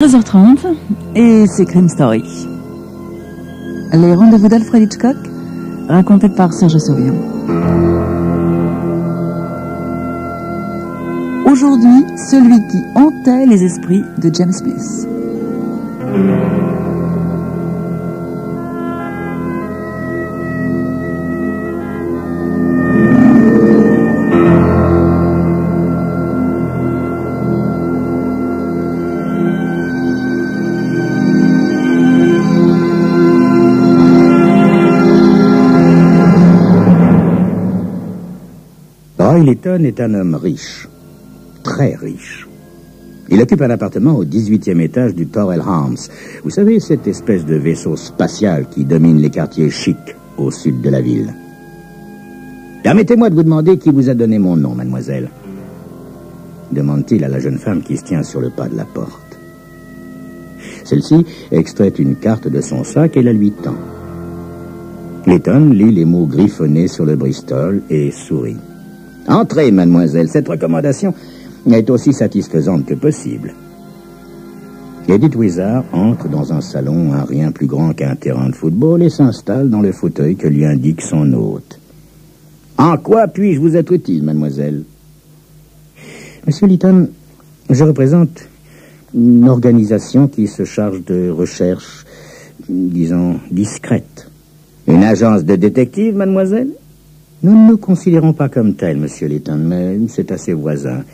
13h30 et c'est Crime Story. Les rendez-vous d'Alfred Hitchcock, racontés par Serge Sauvion. Aujourd'hui, celui qui hantait les esprits de James Smith. Roy Litton est un homme riche, très riche. Il occupe un appartement au 18e étage du Tower Arms. Vous savez, cette espèce de vaisseau spatial qui domine les quartiers chics au sud de la ville. Permettez-moi de vous demander qui vous a donné mon nom, mademoiselle, demande-t-il à la jeune femme qui se tient sur le pas de la porte. Celle-ci extrait une carte de son sac et la lui tend. Litton lit les mots griffonnés sur le Bristol et sourit. « Entrez, mademoiselle, cette recommandation est aussi satisfaisante que possible. » Edith Wizard entre dans un salon à rien plus grand qu'un terrain de football et s'installe dans le fauteuil que lui indique son hôte. « En quoi puis-je vous être utile, mademoiselle ?»« Monsieur Litton, je représente une organisation qui se charge de recherches, disons, discrètes. »« Une agence de détective, mademoiselle ?» Nous ne nous considérons pas comme tels, monsieur Litton, mais c'est assez voisin.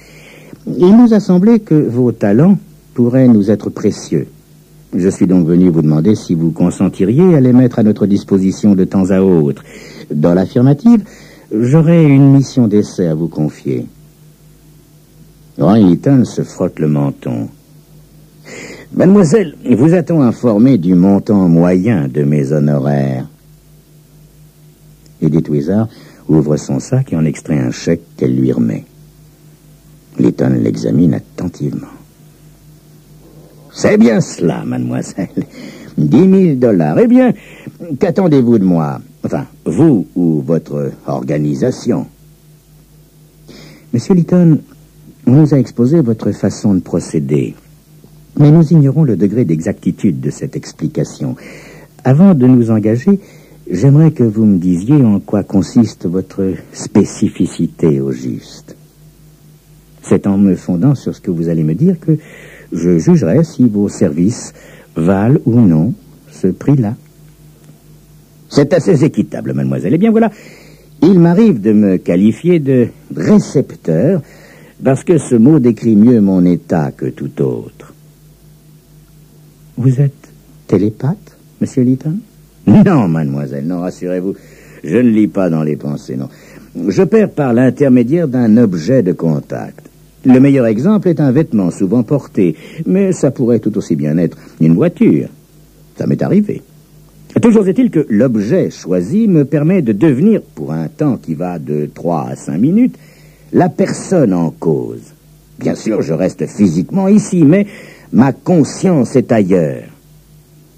Il nous a semblé que vos talents pourraient nous être précieux. Je suis donc venu vous demander si vous consentiriez à les mettre à notre disposition de temps à autre. Dans l'affirmative, j'aurais une mission d'essai à vous confier. Roy Litton se frotte le menton. Mademoiselle, vous a-t-on informé du montant moyen de mes honoraires? Edith Wizard ouvre son sac et en extrait un chèque qu'elle lui remet. Litton l'examine attentivement. « C'est bien cela, mademoiselle. 10 000 $. Eh bien, qu'attendez-vous de moi? Enfin, vous ou votre organisation ?» Monsieur Litton, on nous a exposé votre façon de procéder, mais nous ignorons le degré d'exactitude de cette explication. Avant de nous engager, j'aimerais que vous me disiez en quoi consiste votre spécificité au juste. C'est en me fondant sur ce que vous allez me dire que je jugerai si vos services valent ou non ce prix-là. C'est assez équitable, mademoiselle. Eh bien voilà, il m'arrive de me qualifier de récepteur parce que ce mot décrit mieux mon état que tout autre. Vous êtes télépathe, monsieur Litton? Non, mademoiselle, non, rassurez-vous, je ne lis pas dans les pensées, non. Je perds par l'intermédiaire d'un objet de contact. Le meilleur exemple est un vêtement souvent porté, mais ça pourrait tout aussi bien être une voiture. Ça m'est arrivé. Toujours est-il que l'objet choisi me permet de devenir, pour un temps qui va de 3 à 5 minutes, la personne en cause. Bien sûr, je reste physiquement ici, mais ma conscience est ailleurs.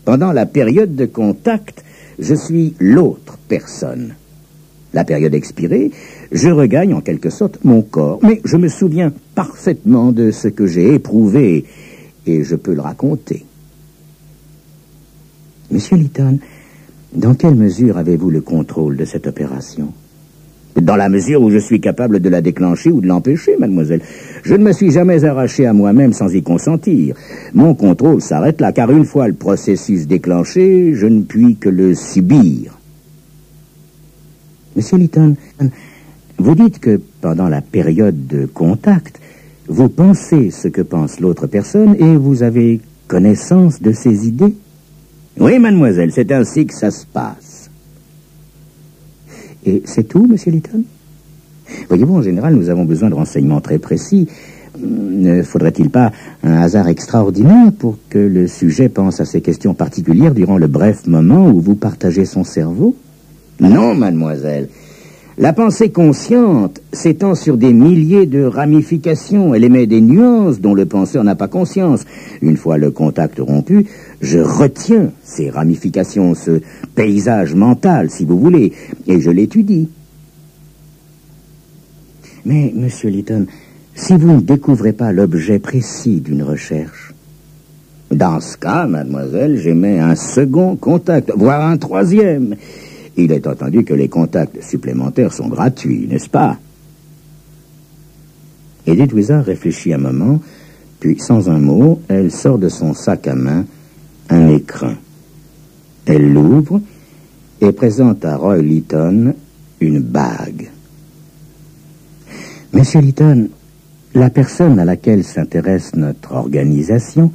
Pendant la période de contact, je suis l'autre personne. La période expirée, je regagne en quelque sorte mon corps, mais je me souviens parfaitement de ce que j'ai éprouvé et je peux le raconter. Monsieur Litton, dans quelle mesure avez-vous le contrôle de cette opération? Dans la mesure où je suis capable de la déclencher ou de l'empêcher, mademoiselle. Je ne me suis jamais arraché à moi-même sans y consentir. Mon contrôle s'arrête là, car une fois le processus déclenché, je ne puis que le subir. Monsieur Litton, vous dites que pendant la période de contact, vous pensez ce que pense l'autre personne et vous avez connaissance de ses idées? Oui, mademoiselle, c'est ainsi que ça se passe. Et c'est tout, monsieur Litton? Voyez-vous, en général, nous avons besoin de renseignements très précis. Ne faudrait-il pas un hasard extraordinaire pour que le sujet pense à ces questions particulières durant le bref moment où vous partagez son cerveau? Non, mademoiselle. La pensée consciente s'étend sur des milliers de ramifications. Elle émet des nuances dont le penseur n'a pas conscience. Une fois le contact rompu, je retiens ces ramifications, ce paysage mental, si vous voulez, et je l'étudie. Mais, monsieur Litton, si vous ne découvrez pas l'objet précis d'une recherche, Dans ce cas, mademoiselle, j'émets un second contact, voire un troisième. Il est entendu que les contacts supplémentaires sont gratuits, n'est-ce pas? Edith Wizard réfléchit un moment, puis sans un mot, elle sort de son sac à main un écrin. Elle l'ouvre et présente à Roy Lytton une bague. Monsieur Lytton, la personne à laquelle s'intéresse notre organisation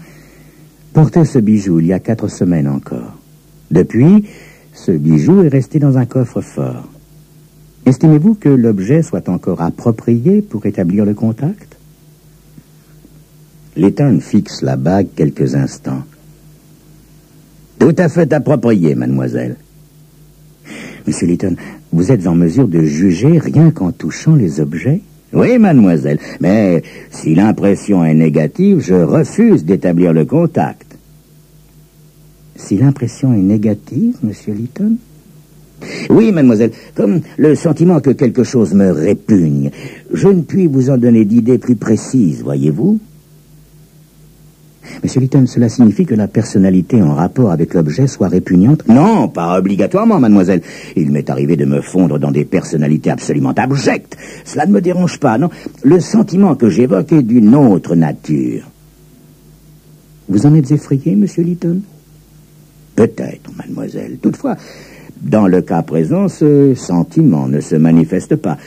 portait ce bijou il y a 4 semaines encore. Depuis, ce bijou est resté dans un coffre-fort. Estimez-vous que l'objet soit encore approprié pour établir le contact? Lytton fixe la bague quelques instants. Tout à fait approprié, mademoiselle. Monsieur Lytton, vous êtes en mesure de juger rien qu'en touchant les objets? Oui, mademoiselle, mais si l'impression est négative, je refuse d'établir le contact. Si l'impression est négative, monsieur Lytton? Oui, mademoiselle, comme le sentiment que quelque chose me répugne. Je ne puis vous en donner d'idée plus précise, voyez-vous? Monsieur Lytton, cela signifie que la personnalité en rapport avec l'objet soit répugnante? Non, pas obligatoirement, mademoiselle. Il m'est arrivé de me fondre dans des personnalités absolument abjectes. Cela ne me dérange pas, non. Le sentiment que j'évoque est d'une autre nature. Vous en êtes effrayé, monsieur Lytton? Peut-être, mademoiselle. Toutefois, dans le cas présent, ce sentiment ne se manifeste pas.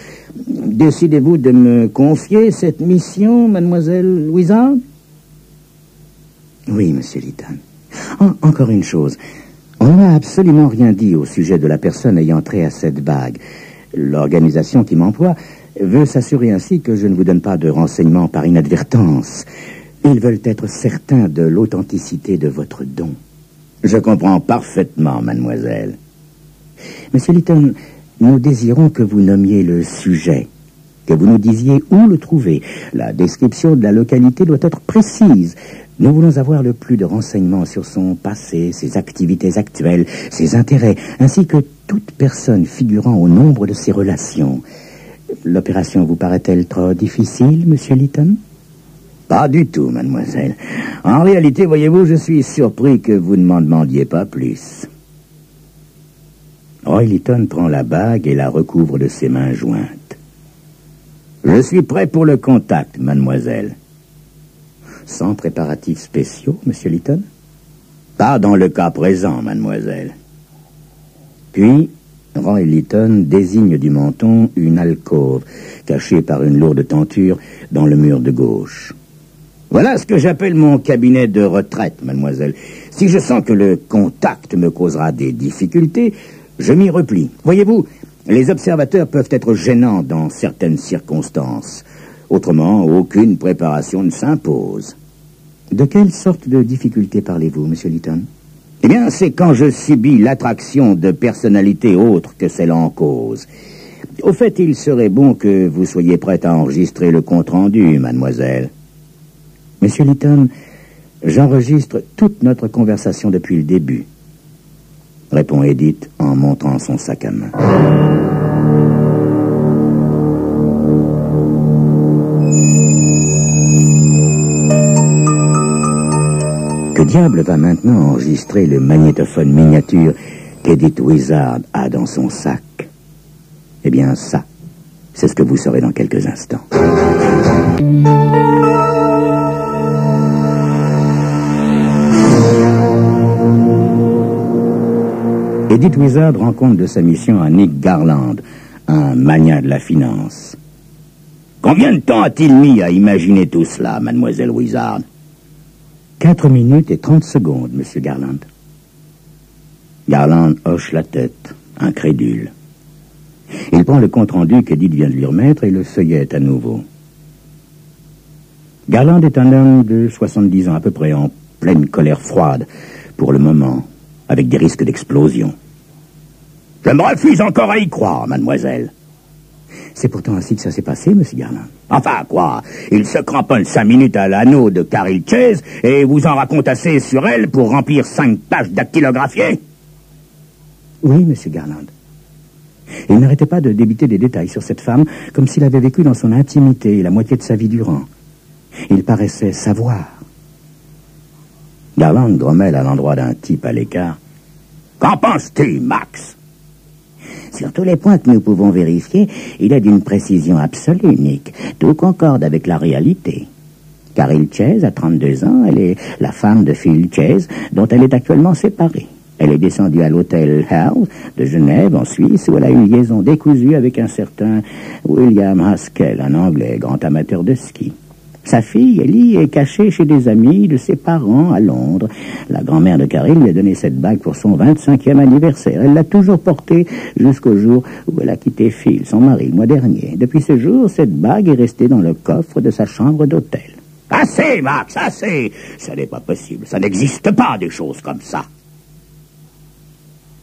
Décidez-vous de me confier cette mission, mademoiselle Wizard? Oui, monsieur Lytton. Encore une chose. On n'a absolument rien dit au sujet de la personne ayant trait à cette bague. L'organisation qui m'emploie veut s'assurer ainsi que je ne vous donne pas de renseignements par inadvertance. Ils veulent être certains de l'authenticité de votre don. Je comprends parfaitement, mademoiselle. Monsieur Lytton, nous désirons que vous nommiez le sujet, que vous nous disiez où le trouver. La description de la localité doit être précise. Nous voulons avoir le plus de renseignements sur son passé, ses activités actuelles, ses intérêts, ainsi que toute personne figurant au nombre de ses relations. L'opération vous paraît-elle trop difficile, monsieur Lytton? Pas du tout, mademoiselle. En réalité, voyez-vous, je suis surpris que vous ne m'en demandiez pas plus. Roy Lytton prend la bague et la recouvre de ses mains jointes. Je suis prêt pour le contact, mademoiselle. Sans préparatifs spéciaux, monsieur Lytton? Pas dans le cas présent, mademoiselle. Puis, Roy Lytton désigne du menton une alcôve, cachée par une lourde tenture dans le mur de gauche. Voilà ce que j'appelle mon cabinet de retraite, mademoiselle. Si je sens que le contact me causera des difficultés, je m'y replie. Voyez-vous, les observateurs peuvent être gênants dans certaines circonstances. Autrement, aucune préparation ne s'impose. De quelle sorte de difficultés parlez-vous, monsieur Lytton? Eh bien, c'est quand je subis l'attraction de personnalités autres que celle en cause. Au fait, il serait bon que vous soyez prête à enregistrer le compte-rendu, mademoiselle. Monsieur Lytton, j'enregistre toute notre conversation depuis le début, répond Edith en montrant son sac à main. Que diable va maintenant enregistrer le magnétophone miniature qu'Edith Wizard a dans son sac? Eh bien, ça, c'est ce que vous saurez dans quelques instants. Edith Wizard rend compte de sa mission à Nick Garland, un magnat de la finance. Combien de temps a-t-il mis à imaginer tout cela, mademoiselle Wizard? 4 minutes et 30 secondes, monsieur Garland. Garland hoche la tête, incrédule. Il prend le compte-rendu qu'Edith vient de lui remettre et le feuillette à nouveau. Garland est un homme de 70 ans à peu près, en pleine colère froide, pour le moment, avec des risques d'explosion. Je me refuse encore à y croire, mademoiselle. C'est pourtant ainsi que ça s'est passé, monsieur Garland. Enfin, quoi? Il se cramponne 5 minutes à l'anneau de Caril Chase et vous en raconte assez sur elle pour remplir 5 pages dactylographiées? Oui, monsieur Garland. Il n'arrêtait pas de débiter des détails sur cette femme, comme s'il avait vécu dans son intimité la moitié de sa vie durant. Il paraissait savoir. Garland grommelle à l'endroit d'un type à l'écart. « Qu'en penses-tu, Max ?» Sur tous les points que nous pouvons vérifier, il est d'une précision absolue, Nick. Tout concorde avec la réalité. Caril Chase a 32 ans, elle est la femme de Phil Chase, dont elle est actuellement séparée. Elle est descendue à l'hôtel Hell de Genève, en Suisse, où elle a une liaison décousue avec un certain William Haskell, un Anglais, grand amateur de ski. Sa fille, Ellie, est cachée chez des amis de ses parents à Londres. La grand-mère de Caril lui a donné cette bague pour son 25e anniversaire. Elle l'a toujours portée jusqu'au jour où elle a quitté Phil, son mari, le mois dernier. Depuis ce jour, cette bague est restée dans le coffre de sa chambre d'hôtel. « Assez, Max, assez! Ça n'est pas possible, ça n'existe pas des choses comme ça. »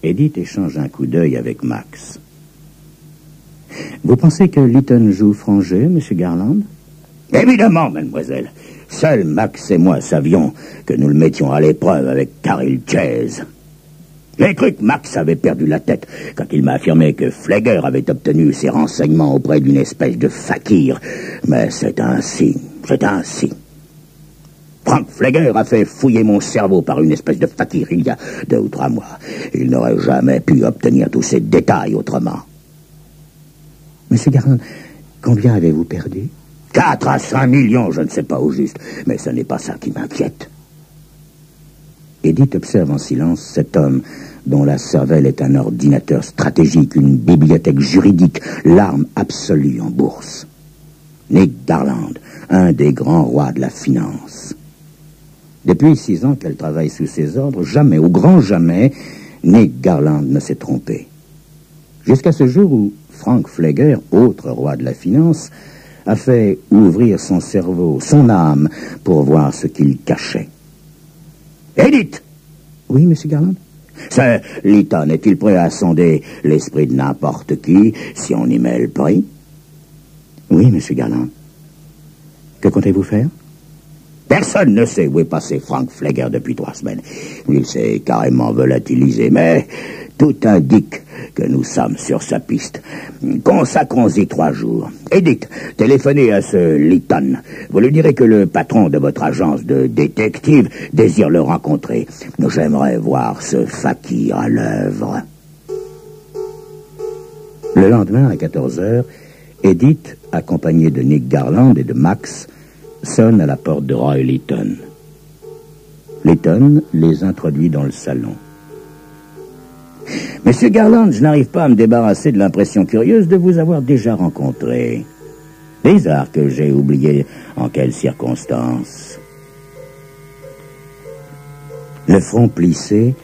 Edith échange un coup d'œil avec Max. « Vous pensez que Lytton joue franc jeu, M. Garland ?» « Évidemment, mademoiselle. Seul Max et moi savions que nous le mettions à l'épreuve avec Caril Chase. J'ai cru que Max avait perdu la tête quand il m'a affirmé que Flegger avait obtenu ses renseignements auprès d'une espèce de fakir. Mais c'est ainsi, c'est ainsi. Frank Flegger a fait fouiller mon cerveau par une espèce de fakir il y a 2 ou 3 mois. Il n'aurait jamais pu obtenir tous ces détails autrement. Monsieur Garland, combien avez-vous perdu ? 4 à 5 millions, je ne sais pas au juste, mais ce n'est pas ça qui m'inquiète. Edith observe en silence cet homme dont la cervelle est un ordinateur stratégique, une bibliothèque juridique, l'arme absolue en bourse. Nick Garland, un des grands rois de la finance. Depuis 6 ans qu'elle travaille sous ses ordres, jamais, au grand jamais, Nick Garland ne s'est trompé. Jusqu'à ce jour où Frank Flegger, autre roi de la finance, a fait ouvrir son cerveau, son âme, pour voir ce qu'il cachait. « Edith !»« Oui, monsieur Garland ?»« Ce Lytton est-il prêt à sonder l'esprit de n'importe qui, si on y met le prix ?»« Oui, monsieur Garland. Que comptez-vous faire ?» Personne ne sait où est passé Frank Flegger depuis 3 semaines. Il s'est carrément volatilisé, mais tout indique que nous sommes sur sa piste. Consacrons-y 3 jours. Edith, téléphonez à ce Lytton. Vous lui direz que le patron de votre agence de détective désire le rencontrer. J'aimerais voir ce fakir à l'œuvre. Le lendemain, à 14h, Edith, accompagnée de Nick Garland et de Max, sonne à la porte de Roy Lytton. Lytton les introduit dans le salon. « Monsieur Garland, je n'arrive pas à me débarrasser de l'impression curieuse de vous avoir déjà rencontré. Bizarre que j'ai oublié en quelles circonstances. » Le front plissé,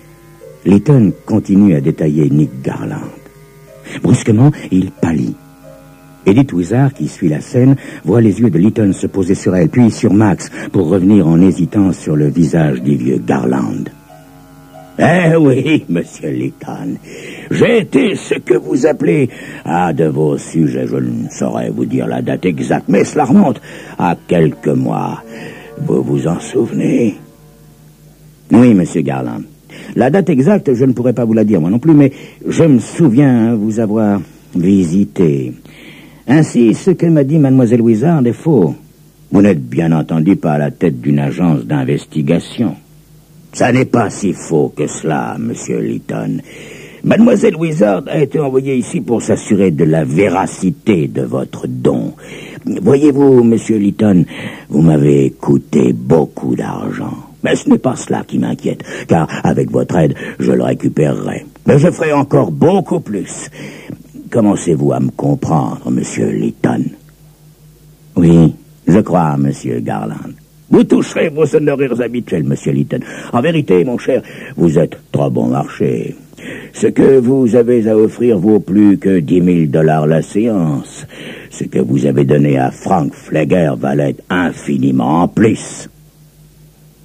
Lytton continue à détailler Nick Garland. Brusquement, il pâlit. Edith Wizard, qui suit la scène, voit les yeux de Lytton se poser sur elle, puis sur Max, pour revenir en hésitant sur le visage du vieux Garland. « Eh oui, monsieur Lytton, j'ai été ce que vous appelez un de vos sujets. Je ne saurais vous dire la date exacte, mais cela remonte à quelques mois. Vous vous en souvenez ?» « Oui, monsieur Garland. La date exacte, je ne pourrais pas vous la dire moi non plus, mais je me souviens vous avoir visité. Ainsi, ce que m'a dit mademoiselle Wizard est faux. Vous n'êtes bien entendu pas à la tête d'une agence d'investigation. » « Ça n'est pas si faux que cela, monsieur Lytton. Mademoiselle Wizard a été envoyée ici pour s'assurer de la véracité de votre don. Voyez-vous, monsieur Lytton, vous m'avez coûté beaucoup d'argent. Mais ce n'est pas cela qui m'inquiète, car avec votre aide, je le récupérerai. Mais je ferai encore beaucoup plus. Commencez-vous à me comprendre, monsieur Lytton? »« Oui, je crois, monsieur Garland. » « Vous toucherez vos honoraires habituels, monsieur Lytton. En vérité, mon cher, vous êtes trop bon marché. Ce que vous avez à offrir vaut plus que $10,000 la séance. Ce que vous avez donné à Frank Flegger valait infiniment en plus. »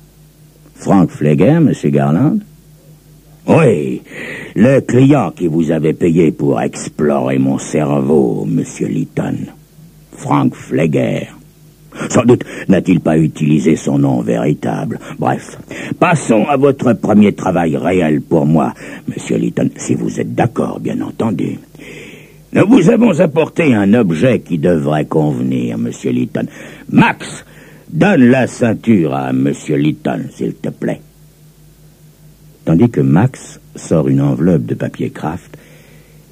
« Frank Flegger, monsieur Garland? »« Oui, le client qui vous avait payé pour explorer mon cerveau, monsieur Lytton. Frank Flegger. Sans doute n'a-t-il pas utilisé son nom véritable. Bref, passons à votre premier travail réel pour moi, monsieur Lytton, si vous êtes d'accord, bien entendu. Nous vous avons apporté un objet qui devrait convenir, monsieur Lytton. Max, donne la ceinture à monsieur Lytton, s'il te plaît. Tandis que Max sort une enveloppe de papier craft,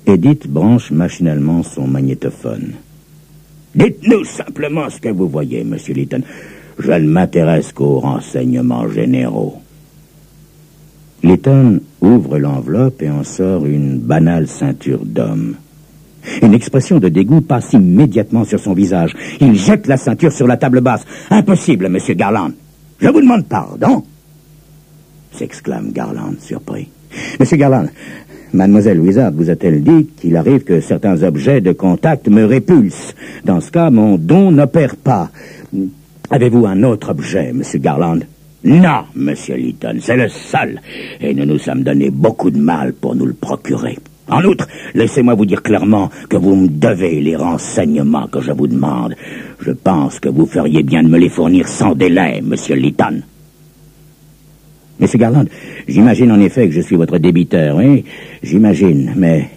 Edith branche machinalement son magnétophone. « Dites-nous simplement ce que vous voyez, Monsieur Lytton. Je ne m'intéresse qu'aux renseignements généraux. » Lytton ouvre l'enveloppe et en sort une banale ceinture d'homme. Une expression de dégoût passe immédiatement sur son visage. Il jette la ceinture sur la table basse. « Impossible, Monsieur Garland. Je vous demande pardon. » s'exclame Garland, surpris. « Monsieur Garland, Mademoiselle Wizard vous a-t-elle dit qu'il arrive que certains objets de contact me répulsent? Dans ce cas, mon don n'opère pas. Avez-vous un autre objet, Monsieur Garland? » « Non, Monsieur Lytton, c'est le seul, et nous nous sommes donné beaucoup de mal pour nous le procurer. En outre, laissez-moi vous dire clairement que vous me devez les renseignements que je vous demande. Je pense que vous feriez bien de me les fournir sans délai, Monsieur Lytton. » Monsieur Garland, j'imagine en effet que je suis votre débiteur, oui, j'imagine, mais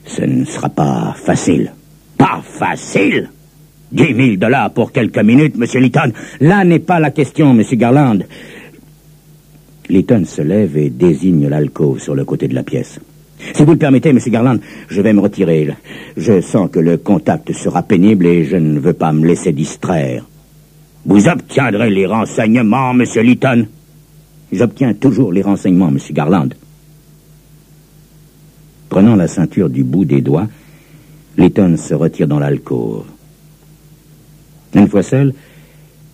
ce ne sera pas facile. Pas facile? 10 000 $ pour quelques minutes, Monsieur Lytton. Là n'est pas la question, Monsieur Garland. Lytton se lève et désigne l'alcôve sur le côté de la pièce. Si vous le permettez, Monsieur Garland, je vais me retirer. Je sens que le contact sera pénible et je ne veux pas me laisser distraire. Vous obtiendrez les renseignements, Monsieur Lytton. J'obtiens toujours les renseignements, Monsieur Garland. Prenant la ceinture du bout des doigts, Lytton se retire dans l'alcôve. Une fois seul,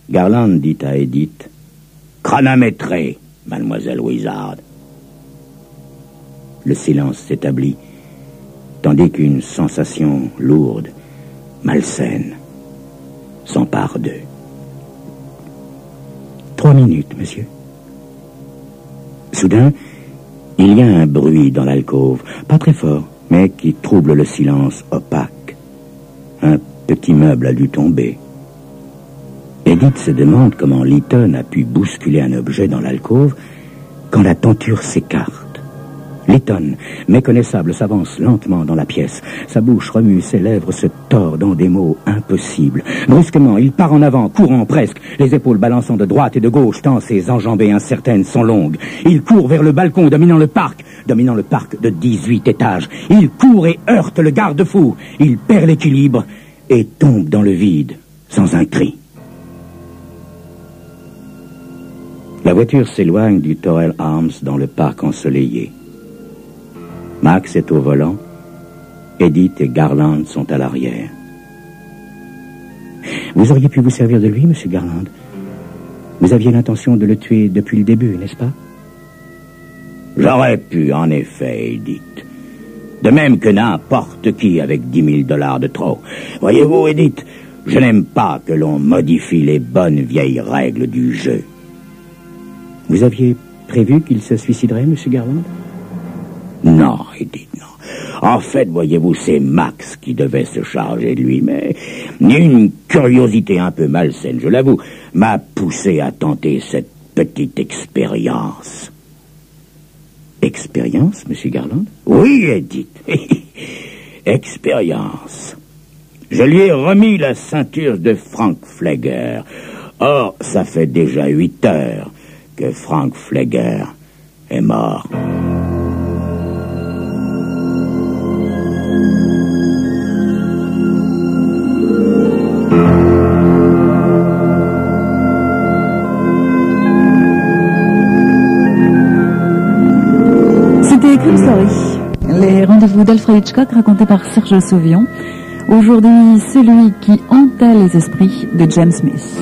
Garland dit à Edith, « Chronométrez, Mademoiselle Wizard. » Le silence s'établit, tandis qu'une sensation lourde, malsaine, s'empare d'eux. 3 minutes, monsieur. Soudain, il y a un bruit dans l'alcôve, pas très fort, mais qui trouble le silence opaque. Un petit meuble a dû tomber. Edith se demande comment Lytton a pu bousculer un objet dans l'alcôve quand la tenture s'écarte. Lytton, méconnaissable, s'avance lentement dans la pièce. Sa bouche remue, ses lèvres se tordent dans des mots impossibles. Brusquement, il part en avant, courant presque, les épaules balançant de droite et de gauche, tant ses enjambées incertaines sont longues. Il court vers le balcon dominant le parc de 18 étages. Il court et heurte le garde-fou. Il perd l'équilibre et tombe dans le vide, sans un cri. La voiture s'éloigne du Torrell Arms dans le parc ensoleillé. Max est au volant, Edith et Garland sont à l'arrière. Vous auriez pu vous servir de lui, Monsieur Garland. Vous aviez l'intention de le tuer depuis le début, n'est-ce pas? J'aurais pu, en effet, Edith. De même que n'importe qui avec 10 000 $ de trop. Voyez-vous, Edith, je n'aime pas que l'on modifie les bonnes vieilles règles du jeu. Vous aviez prévu qu'il se suiciderait, Monsieur Garland? Non, Edith, non. En fait, voyez-vous, c'est Max qui devait se charger de lui, mais une curiosité un peu malsaine, je l'avoue, m'a poussé à tenter cette petite expérience. Expérience, Monsieur Garland? Oui, Edith. Expérience. Je lui ai remis la ceinture de Frank Flegger. Or, ça fait déjà 8 heures que Frank Flegger est mort. C'était Crime Story, les rendez-vous d'Alfred Hitchcock racontés par Serge Sauvion. Aujourd'hui, celui qui hantait les esprits de James Smith.